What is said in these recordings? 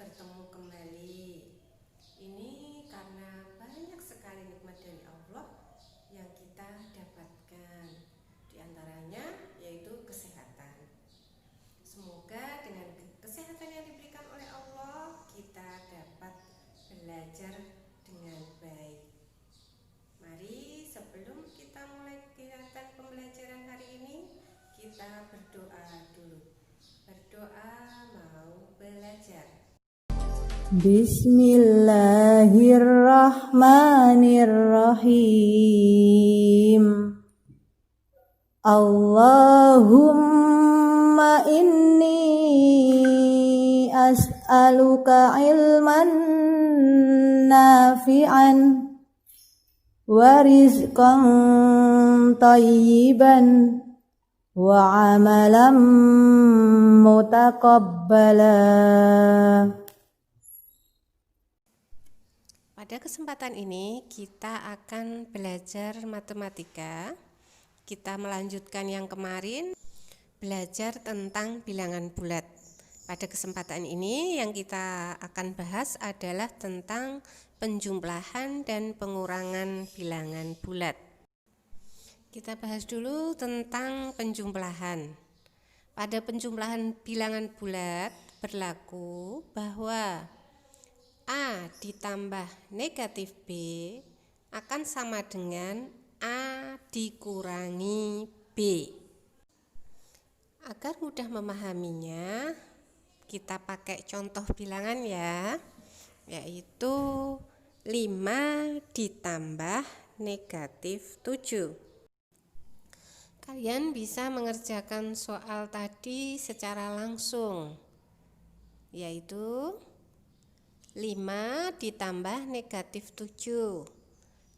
bertemu kembali. Ini karena banyak sekali nikmat dari Allah yang kita dapatkan. Di antaranya yaitu kesehatan. Semoga dengan kesehatan yang diberikan oleh Allah kita dapat belajar dengan baik. Mari sebelum kita mulai kegiatan pembelajaran hari ini, kita berdoa dulu. Berdoa mau belajar. Bismillahirrahmanirrahim. Allahumma inni as'aluka ilman nafi'an wa rizqan tayyiban wa amalan mutaqabbala. Pada kesempatan ini kita akan belajar matematika. Kita melanjutkan yang kemarin, belajar tentang bilangan bulat. Pada kesempatan ini yang kita akan bahas adalah tentang penjumlahan dan pengurangan bilangan bulat. Kita bahas dulu tentang penjumlahan. Pada penjumlahan bilangan bulat berlaku bahwa A ditambah negatif B akan sama dengan A dikurangi B. Agar mudah memahaminya, kita pakai contoh bilangan ya, yaitu 5 ditambah negatif 7. Kalian bisa mengerjakan soal tadi secara langsung, yaitu 5 ditambah negatif 7.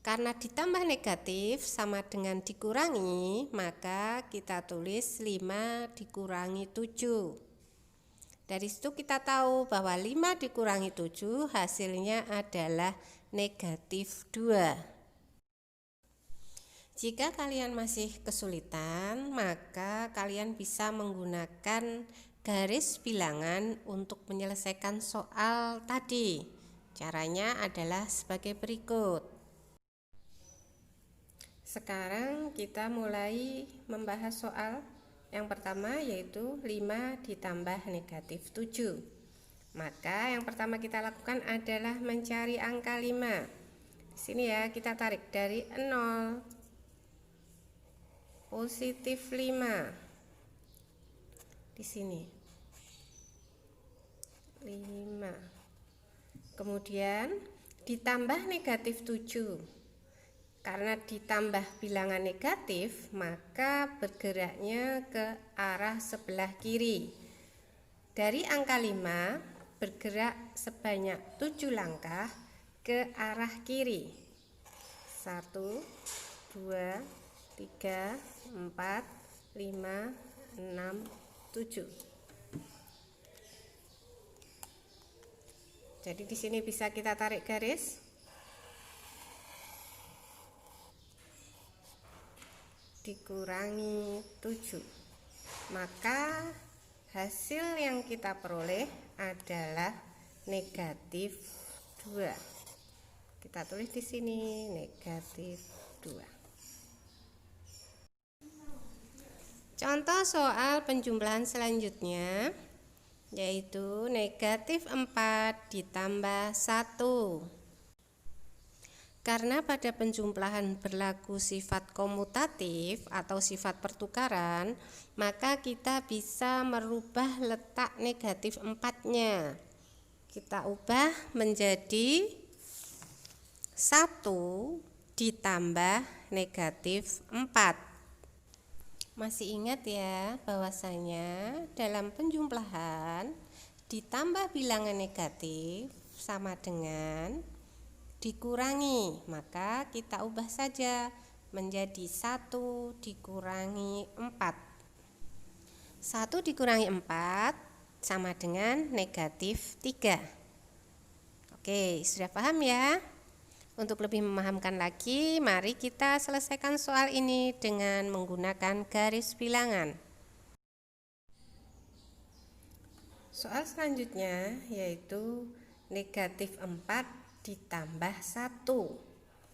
Karena ditambah negatif sama dengan dikurangi, maka kita tulis 5 dikurangi 7. Dari situ kita tahu bahwa 5 dikurangi 7 hasilnya adalah negatif 2. Jika kalian masih kesulitan, maka kalian bisa menggunakan garis bilangan untuk menyelesaikan soal tadi. Caranya adalah sebagai berikut. Sekarang kita mulai membahas soal yang pertama, yaitu 5 ditambah negatif 7. Maka yang pertama kita lakukan adalah mencari angka 5. Di sini ya, kita tarik dari 0, positif 5. Di sini 5. Kemudian ditambah negatif 7. Karena ditambah bilangan negatif, maka bergeraknya ke arah sebelah kiri. Dari angka 5 bergerak sebanyak 7 langkah ke arah kiri. 1, 2, 3, 4, 5, 6, 7. Jadi di sini bisa kita tarik garis. Dikurangi 7. Maka hasil yang kita peroleh adalah negatif 2. Kita tulis di sini negatif 2. Contoh soal penjumlahan selanjutnya, yaitu negatif 4 ditambah 1. Karena pada penjumlahan berlaku sifat komutatif atau sifat pertukaran, maka kita bisa merubah letak negatif 4-nya. Kita ubah menjadi 1 ditambah negatif 4. Masih ingat ya bahwasanya dalam penjumlahan ditambah bilangan negatif sama dengan dikurangi, maka kita ubah saja menjadi 1 dikurangi 4. 1 dikurangi 4 sama dengan negatif 3. Oke, sudah paham ya? Untuk lebih memahamkan lagi, mari kita selesaikan soal ini dengan menggunakan garis bilangan. Soal selanjutnya yaitu negatif 4 ditambah 1.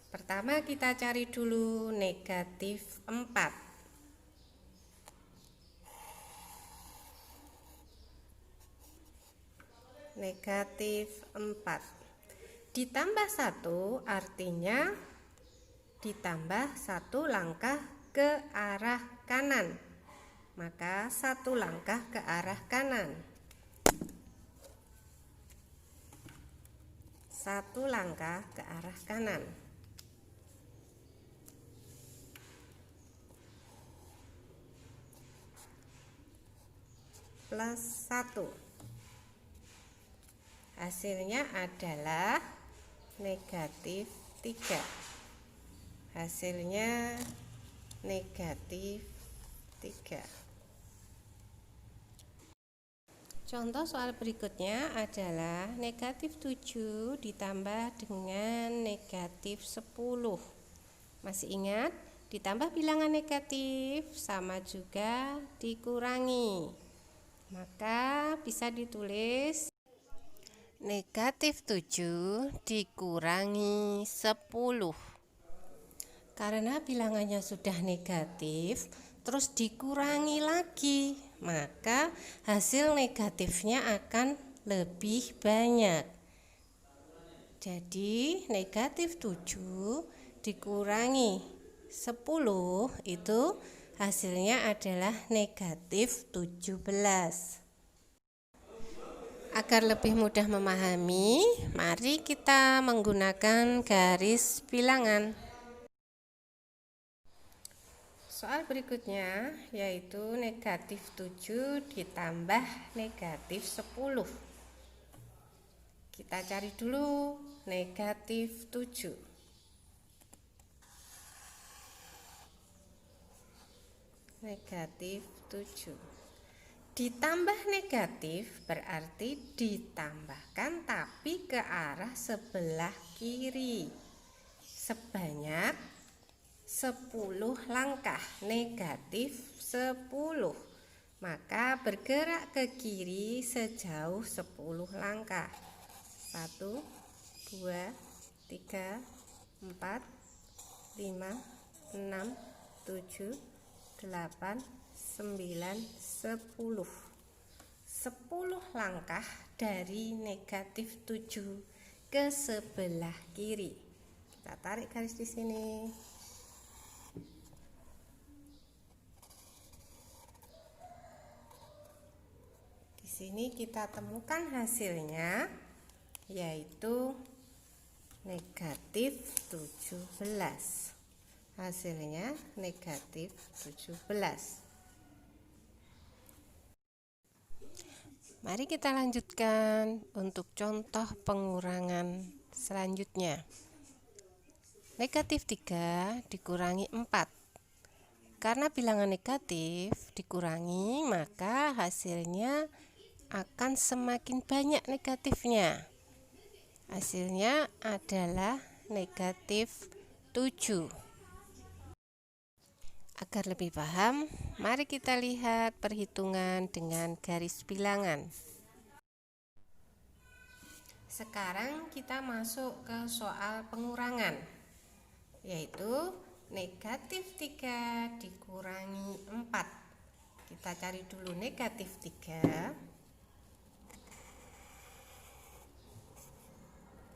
Pertama kita cari dulu negatif 4. Negatif 4 ditambah 1 artinya ditambah 1 langkah ke arah kanan. Maka 1 langkah ke arah kanan. 1 langkah ke arah kanan. Plus 1. Hasilnya adalah negatif 3. Hasilnya negatif 3. Contoh soal berikutnya adalah negatif 7 ditambah dengan negatif 10. Masih ingat? Ditambah bilangan negatif sama juga dikurangi. Maka bisa ditulis negatif 7 dikurangi 10. Karena bilangannya sudah negatif, terus dikurangi lagi, maka hasil negatifnya akan lebih banyak. Jadi negatif 7 dikurangi 10 itu hasilnya adalah negatif 17. Agar lebih mudah memahami, mari kita menggunakan garis bilangan. Soal berikutnya yaitu negatif 7 ditambah negatif 10. Kita cari dulu negatif 7. Negatif 7 ditambah negatif berarti ditambahkan tapi ke arah sebelah kiri sebanyak 10 langkah. Negatif 10, maka bergerak ke kiri sejauh 10 langkah. 1, 2, 3, 4, 5, 6, 7, 8, 9, 10. 10 langkah dari negatif 7 ke sebelah kiri. Kita tarik garis di sini. Di sini kita temukan hasilnya yaitu negatif 17. Hasilnya negatif 17. Mari kita lanjutkan untuk contoh pengurangan selanjutnya. Negatif 3 dikurangi 4. Karena bilangan negatif dikurangi, maka hasilnya akan semakin banyak negatifnya. Hasilnya adalah negatif 7. Agar lebih paham, mari kita lihat perhitungan dengan garis bilangan. Sekarang kita masuk ke soal pengurangan, yaitu negatif 3 dikurangi 4. Kita cari dulu negatif 3.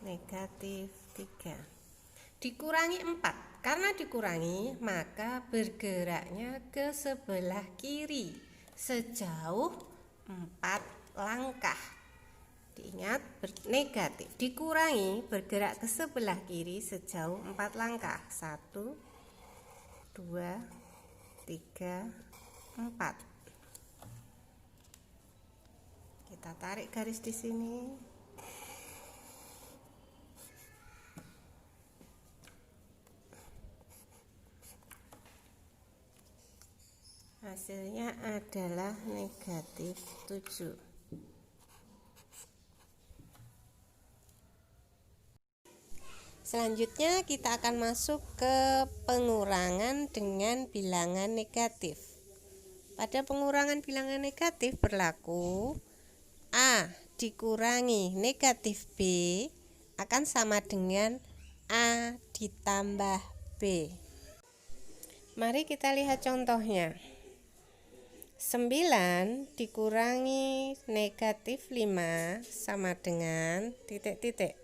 Negatif 3 dikurangi 4. Karena dikurangi, maka bergeraknya ke sebelah kiri sejauh 4 langkah. Diingat, negatif dikurangi bergerak ke sebelah kiri sejauh 4 langkah. 1, 2, 3, 4. Kita tarik garis di sini. Hasilnya adalah negatif 7. Selanjutnya kita akan masuk ke pengurangan dengan bilangan negatif. Pada pengurangan bilangan negatif berlaku A dikurangi negatif B akan sama dengan A ditambah B. Mari kita lihat contohnya. 9 dikurangi negatif 5 sama dengan titik-titik.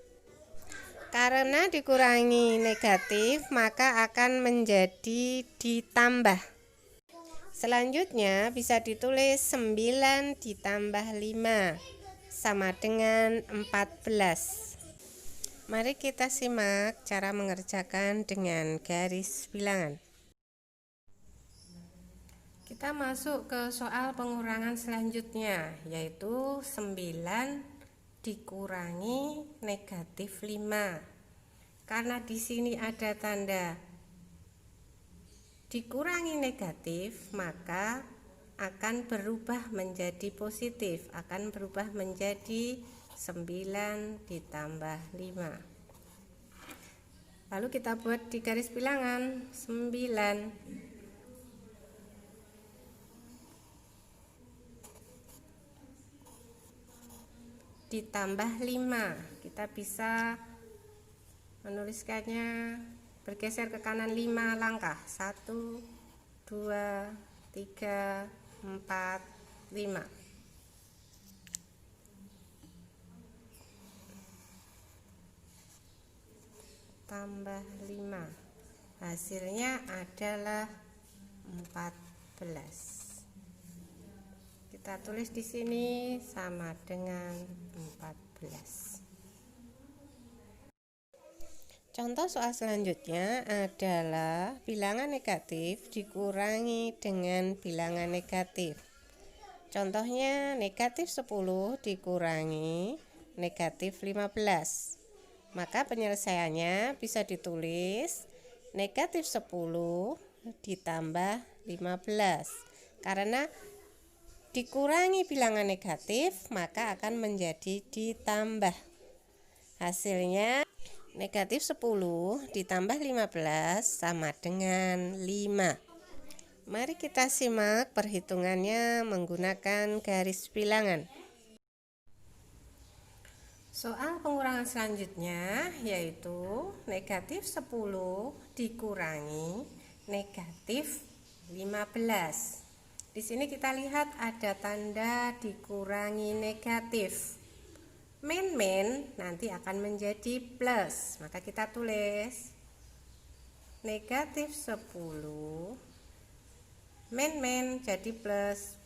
Karena dikurangi negatif, maka akan menjadi ditambah. Selanjutnya bisa ditulis 9 ditambah 5 sama dengan 14. Mari kita simak cara mengerjakan dengan garis bilangan. Kita masuk ke soal pengurangan selanjutnya, yaitu 9 dikurangi negatif 5. Karena di sini ada tanda dikurangi negatif, maka akan berubah menjadi positif, akan berubah menjadi 9 ditambah 5. Lalu kita buat di garis bilangan 9 ditambah 5. Kita bisa menuliskannya bergeser ke kanan 5 langkah. 1, 2, 3, 4, 5. Tambah 5. Hasilnya adalah 14. Kita tulis di sini sama dengan 14. Contoh soal selanjutnya adalah bilangan negatif dikurangi dengan bilangan negatif. Contohnya negatif 10 dikurangi negatif 15. Maka penyelesaiannya bisa ditulis negatif 10 ditambah 15. Karena dikurangi bilangan negatif, maka akan menjadi ditambah. Hasilnya negatif 10 ditambah 15 sama dengan 5. Mari kita simak perhitungannya menggunakan garis bilangan. Soal pengurangan selanjutnya yaitu negatif 10 dikurangi negatif 15. Di sini kita lihat ada tanda dikurangi negatif. Min nanti akan menjadi plus. Maka kita tulis negatif 10 min jadi plus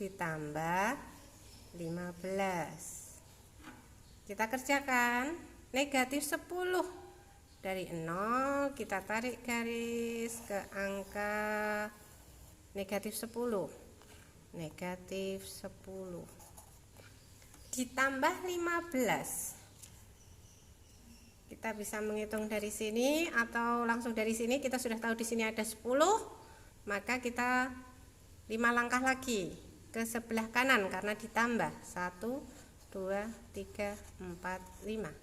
ditambah 15. Kita kerjakan negatif 10 dari 0 kita tarik garis ke angka negatif 10. Negatif 10 ditambah 15. Kita bisa menghitung dari sini atau langsung dari sini. Kita sudah tahu di sini ada 10, maka kita 5 langkah lagi ke sebelah kanan karena ditambah 1, 2, 3, 4, 5.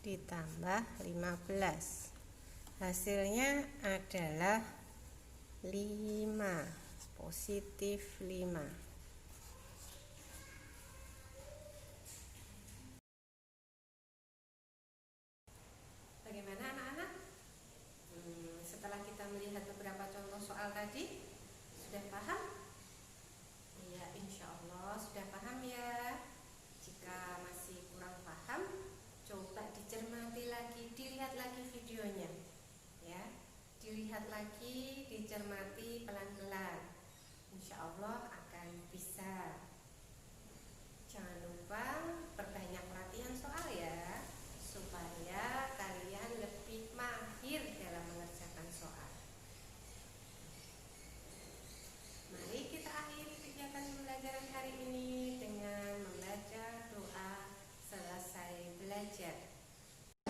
Ditambah 15. Hasilnya adalah 5, positif 5. Bagaimana anak-anak? Setelah kita melihat beberapa contoh soal tadi, sudah paham? Iya, insya Allah sudah paham ya. Jika masih kurang paham, coba dicermati lagi, dilihat lagi videonya ya, dilihat lagi, dicermati pelan-pelan, insya Allah akan bisa. Jangan lupa perbanyak latihan soal ya, supaya kalian lebih mahir dalam mengerjakan soal. Mari kita akhiri kegiatan pembelajaran hari ini dengan membaca doa selesai belajar.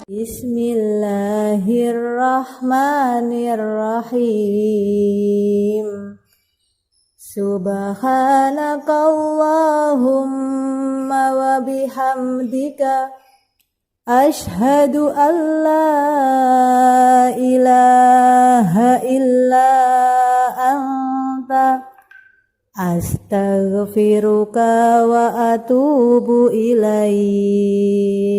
Bismillahirrahmanirrahim. Subhanakallahumma wa bihamdika Ashhadu an la ilaha illa anta astaghfiruka wa atubu ilaik.